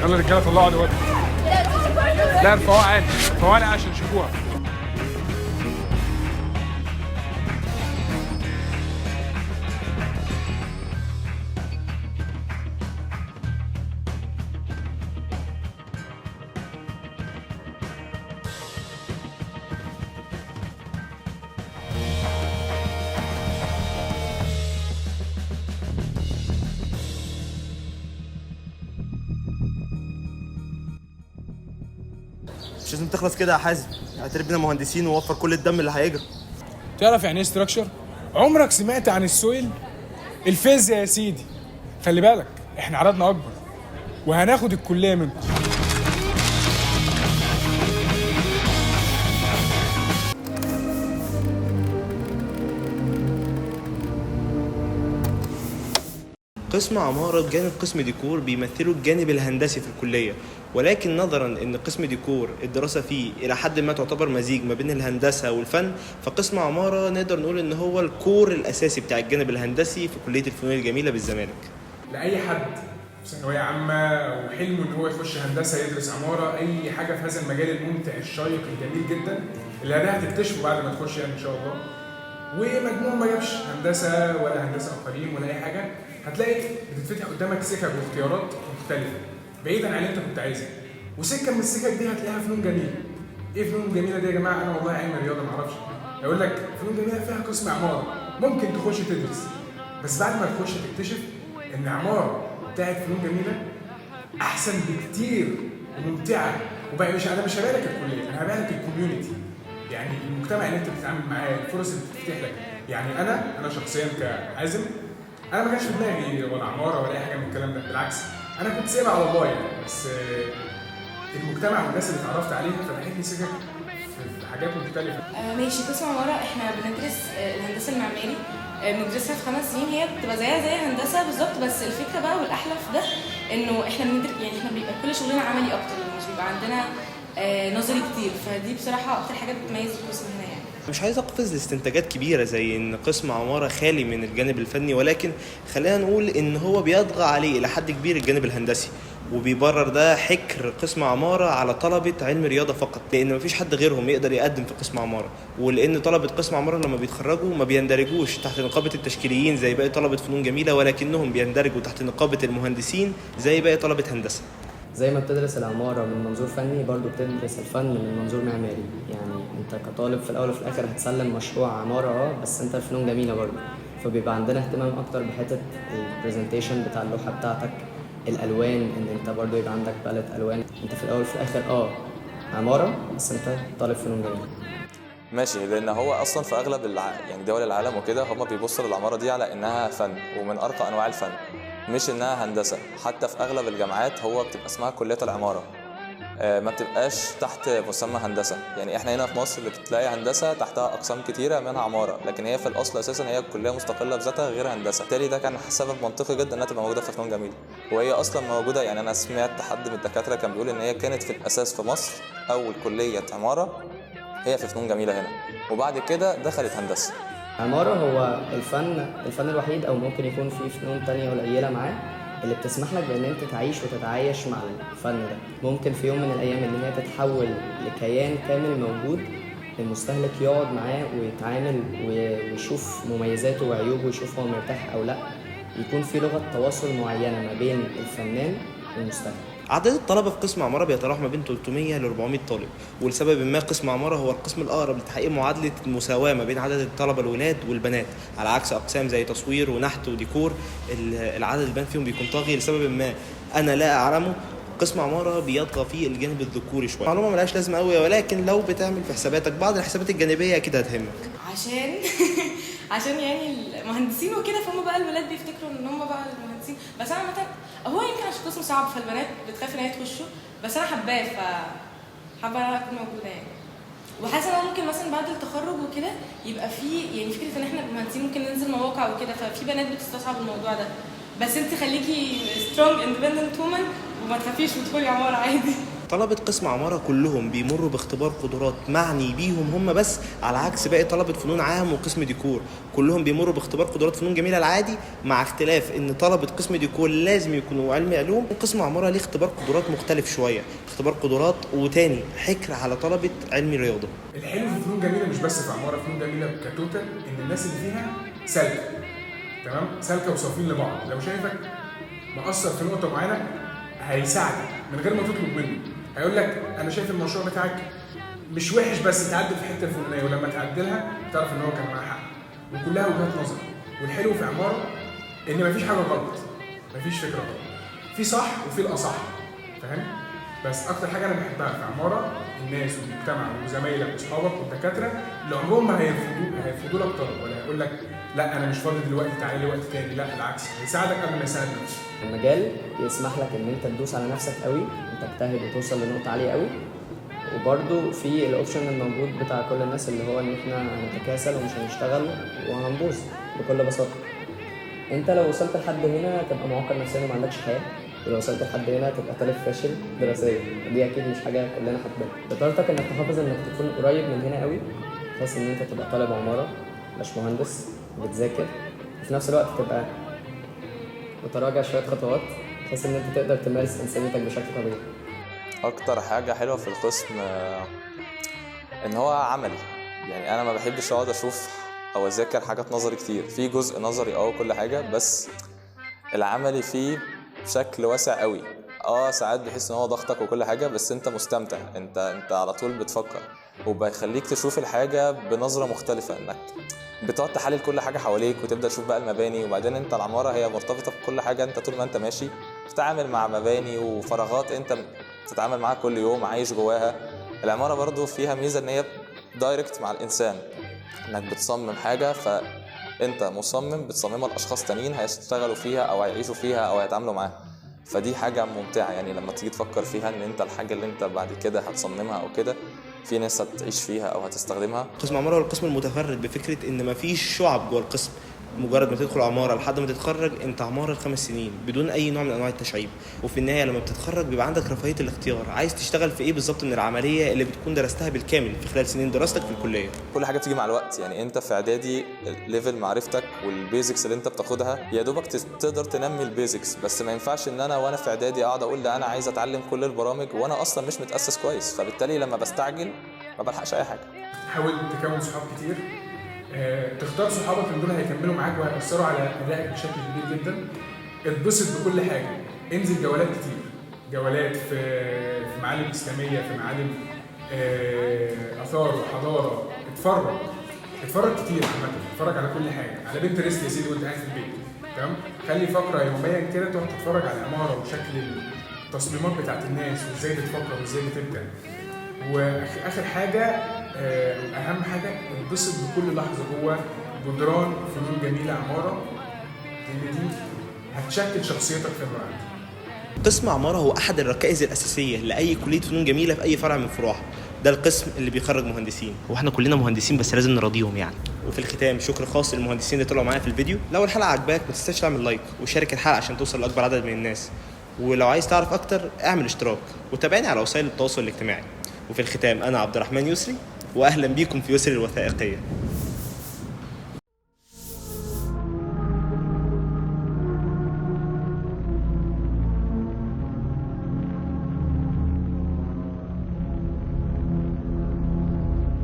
يلا رجاله طلعوا دلوقتي. لا ارفعوها عادي، ارفعوها عادي عشان يشوفوها. مش لازم تخلص كده يا حازم، اعترف بينا مهندسين ووفر كل الدم اللي هيجري. تعرف يعني ايه ستراكشر؟ عمرك سمعت عن السويل؟ الفيزياء يا سيدي. خلي بالك احنا عددنا اكبر وهناخد الكليه منكم. قسم عمارة بجانب قسم ديكور بيمثلوا الجانب الهندسي في الكلية، ولكن نظرا ان قسم ديكور الدراسة فيه الى حد ما تعتبر مزيج ما بين الهندسة والفن، فقسم عمارة نقدر نقول ان هو الكور الاساسي بتاع الجانب الهندسي في كلية الفنون الجميلة بالزمالك. لاي حد في ثانويه عامه وحلمه ان هو يخش هندسه يدرس عماره، اي حاجه في هذا المجال الممتع الشيق الجميل جدا اللي هتكتشفه بعد ما تخش يعني ان شاء الله. ومجموع ما جابش هندسه ولا هندسه اقاليم ولا اي حاجه، هتلاقي بتتفتح قدامك سكك واختيارات مختلفه بعيدا عن اللي انت كنت عايزها. وسكه من السكك دي هتلاقيها فنون جميله. ايه فنون جميله دي يا جماعه؟ انا والله علم رياضه ما اعرفش. يقول لك فنون جميله فيها قسم عماره، ممكن تخش تدرس، بس بعد ما تخش تكتشف ان عماره بتاعت فنون جميله احسن بكتير وممتعه. وبقى انا مش هبالك الكليه، انا هبالك الكوميونتي، يعني المجتمع اللي انت بتتعامل معاه، الفرص اللي بتفتح لك. يعني انا شخصيا كحازم، انا ما كانش في دماغي ولا عماره ولا اي حاجه من الكلام ده، بالعكس انا كنت سايبها على الله يعني. بس المجتمع والناس اللي اتعرفت عليها فتحت لي سكك في حاجات مختلفه. ماشي. قسم عماره احنا بندرس الهندسه المعماري، بندرسها في 5 سنين. هي بتبقى زيها زي هندسه بالظبط، بس الفكره بقى والاحلى في ده انه احنا بندرس، يعني احنا بيبقى كل شغلنا عملي اكتر، مش بيبقى عندنا نظري كتير. فدي بصراحه اكتر حاجات بتميز القسم هنا يعني. مش عايز اقفز لاستنتاجات كبيره زي ان قسم عماره خالي من الجانب الفني، ولكن خلينا نقول ان هو بيطغى عليه الى حد كبير الجانب الهندسي، وبيبرر ده حكر قسم عماره على طلبه علم رياضه فقط، لان مفيش حد غيرهم يقدر يقدم في قسم عماره، ولان طلبه قسم عماره لما بيتخرجوا ما بيندرجوش تحت نقابه التشكيليين زي باقي طلبه فنون جميله، ولكنهم بيندرجوا تحت نقابه المهندسين زي باقي طلبه هندسه. زي ما بتدرس العمارة من منظور فني، برضو بتدرس الفن من منظور معماري. يعني انت كطالب في الاول وفي الاخر هتسلم مشروع عمارة، بس انت فنون جميلة برضو، فبيبقى عندنا اهتمام اكتر بحتة البرزنتيشن بتاع اللوحة بتاعتك، الالوان، ان انت برضو يبقى عندك باليت الوان. انت في الاول وفي الاخر عمارة، بس انت طالب فنون جميلة. ماشي، لان هو اصلا في اغلب يعني دول العالم وكده هم بيبصوا للعماره دي على انها فن ومن ارقى انواع الفن، مش انها هندسه. حتى في اغلب الجامعات هو بتبقى اسمها كليه العماره، ما بتبقاش تحت مسمى هندسه. يعني احنا هنا في مصر اللي بتلاقي هندسه تحتها اقسام كتيره منها عماره، لكن هي في الاصل اساسا هي كليه مستقله بذاتها غير هندسه. بالتالي ده كان سبب منطقي جدا انها تبقى موجوده في فنون جميله، وهي اصلا موجوده. يعني انا سمعت حد من الدكاتره كان بيقول ان هي كانت في الاساس في مصر اول كليه عماره هي في فنون جميله هنا، وبعد كده دخلت هندسه. عمارة هو الفن الوحيد، او ممكن يكون في فنون تانية قليلة معاه، اللي بتسمح لك بان انت تعيش وتتعايش مع الفن ده. ممكن في يوم من الايام ان هي تتحول لكيان كامل موجود، المستهلك يقعد معاه ويتعامل ويشوف مميزاته وعيوبه، ويشوف هو مرتاح او لا. يكون في لغة تواصل معينة ما بين الفنان والمستهلك. عدد الطلبة في قسم عمارة بيتراوح ما بين 300 ل 400 طالب، ولسبب ما قسم عمارة هو القسم الأقرب لتحقيق معادلة المساواة ما بين عدد الطلبة الولاد والبنات، على عكس أقسام زي تصوير ونحت وديكور العدد البنات فيهم بيكون طاغي لسبب ما أنا لا أعلمه. قسم عمارة بيطغى فيه الجانب الذكوري شوية. معلومة ملهاش لازمة قوي، ولكن لو بتعمل في حساباتك بعض الحسابات الجانبية أكيد هتهمك. عشان يعني المهندسين وكده، فهم بقى الولاد بيفتكروا ان هم بقى المهندسين. بس انا مثلا هو يمكن عشان قسم صعب فالبنات بتخاف ان هي تخشه، بس انا حباه، فحابه ان انا اكون موجوده يعني. وحاسه ان ممكن مثلا بعد التخرج وكده يبقى في يعني فكره ان احنا المهندسين ممكن ننزل مواقع وكده، ففي بنات بتستصعب الموضوع ده. بس انت خليكي سترونج اندبندنت وومن وما تخافيش وتدخلي عماره عادي. طلبة قسم عمارة كلهم بيمروا باختبار قدرات معني بيهم هم بس، على عكس باقي طلبة فنون عام وقسم ديكور كلهم بيمروا باختبار قدرات فنون جميلة العادي، مع اختلاف ان طلبة قسم ديكور لازم يكونوا علمي علوم، وقسم عمارة ليه اختبار قدرات مختلف شوية، اختبار قدرات وتاني حكر على طلبة علمي رياضة. الحلو في فنون جميله مش بس في عماره، فنون جميله كتوتال ان الناس اللي فيها سالكه، تمام، سالكه وصافين لبعض. لو شايفك مقصر في نقطه معينه هيساعدك من غير ما تطلب منه، هيقول لك انا شايف المشروع بتاعك مش وحش بس تعدل في الحته الفلانيه، ولما تعدلها تعرف ان هو كان معاه حق، وكلها وجهات نظر. والحلو في عماره ان مفيش حاجه غلط، مفيش فكره غلط، في صح وفي الاصح، فاهم؟ بس اكتر حاجه انا بحبها في عماره الناس والمجتمع وزمايلك واصحابك والدكاتره اللي عمرهم ما هيرفضوا لك طلب، ولا هيقول لك لا انا مش فاضي دلوقتي تعالى لي وقت تاني، لا بالعكس هيساعدك قبل ما يساعد نفسه. المجال يسمح لك ان انت تدوس على نفسك قوي، تجتهد وتوصل لنقطه عاليه قوي، وبرده في الاوبشن الموجود بتاع كل الناس اللي هو ان احنا هنتكاسل ومش هنشتغل وهنبوظ بكل بساطه. انت لو وصلت لحد هنا تبقى معقد نفسيا وما عندكش حياه، ولو وصلت لحد هنا تبقى طالب فاشل دراسيا، دي اكيد مش حاجه كلنا حابينها. بطارتك انك تحافظ انك تكون قريب من هنا قوي، بحيث ان انت تبقى طالب عماره مش مهندس بتذاكر، وفي نفس الوقت تبقى متراجع شويه خطوات بحيث ان انت تقدر تمارس انسانيتك بشكل طبيعي. اكتر حاجه حلوه في القسم ان هو عملي، يعني انا ما بحبش اقعد اشوف او اذاكر حاجات نظري كتير، في جزء نظري وكل حاجه، بس العملي فيه بشكل واسع قوي. ساعات بحس ان هو ضغطك وكل حاجه، بس انت مستمتع، انت على طول بتفكر، وبيخليك تشوف الحاجه بنظره مختلفه، انك بتقعد تحلل كل حاجه حواليك وتبدا تشوف بقى المباني. وبعدين انت العماره هي مرتبطه بكل حاجه، انت طول ما انت ماشي بتتعامل مع مباني وفراغات انت بتتعامل معاها كل يوم، عايش جواها. العماره برضو فيها ميزه ان هي دايركت مع الانسان، انك بتصمم حاجه فانت مصمم بتصممها لاشخاص تانيين هيشتغلوا فيها او هيعيشوا فيها او هيتعاملوا معاها، فدي حاجه ممتعه. يعني لما تيجي تفكر فيها ان انت الحاجه اللي انت بعد كده هتصممها او كده في ناس هتعيش فيها او هتستخدمها. قسم عمارة هو القسم المتفرد بفكرة ان مفيش شعب جوه القسم، مجرد ما تدخل عمارة لحد ما تتخرج انت عمارة 5 سنين بدون اي نوع من انواع التشعيب، وفي النهاية لما بتتخرج بيبقى عندك رفاهية الاختيار عايز تشتغل في ايه بالظبط من العملية اللي بتكون درستها بالكامل في خلال سنين دراستك في الكلية. كل حاجه بتيجي مع الوقت، يعني انت في اعدادي ليفل معرفتك والبيزكس اللي انت بتاخدها يا دوبك تقدر تنمي البيزكس، بس ما ينفعش ان انا وانا في اعدادي اقعد اقول ده انا عايز اتعلم كل البرامج وانا اصلا مش متاسس كويس، فبالتالي لما بستعجل ما بلحقش اي حاجه. حاول تكون صحاب كتير، تختار صحابك اللي دول هيكملوا معاك وهيأثروا على أدائك بشكل كبير جدا. اتبسط بكل حاجة، انزل جولات كتير، جولات في معالم إسلامية، في معالم آثار وحضارة، اتفرج كتير عامة، اتفرج على كل حاجة، على بنترست يا سيدي وانت قاعد في البيت، تمام؟ خلي فقرة يوميا كده تقعد تتفرج على العمارة وشكل التصميمات بتاعت الناس وازاي بتفكر وازاي بتبدع. واخر حاجه اهم حاجه انبسط بكل لحظه جوه جدران فنون جميله عماره، لان دي هتشكل شخصيتك في الوقت. قسم عمارة هو احد الركائز الاساسيه لاي كليه فنون جميله في اي فرع من فروعها، ده القسم اللي بيخرج مهندسين، واحنا كلنا مهندسين بس لازم نراضيهم يعني. وفي الختام شكر خاص للمهندسين اللي طلعوا معايا في الفيديو. لو الحلقه عجباك ما تنساش تعمل لايك وشارك الحلقه عشان توصل لاكبر عدد من الناس، ولو عايز تعرف اكتر اعمل اشتراك وتابعني على وسائل التواصل الاجتماعي. وفي الختام انا عبد الرحمن يسري، واهلا بيكم في يسري الوثائقيه.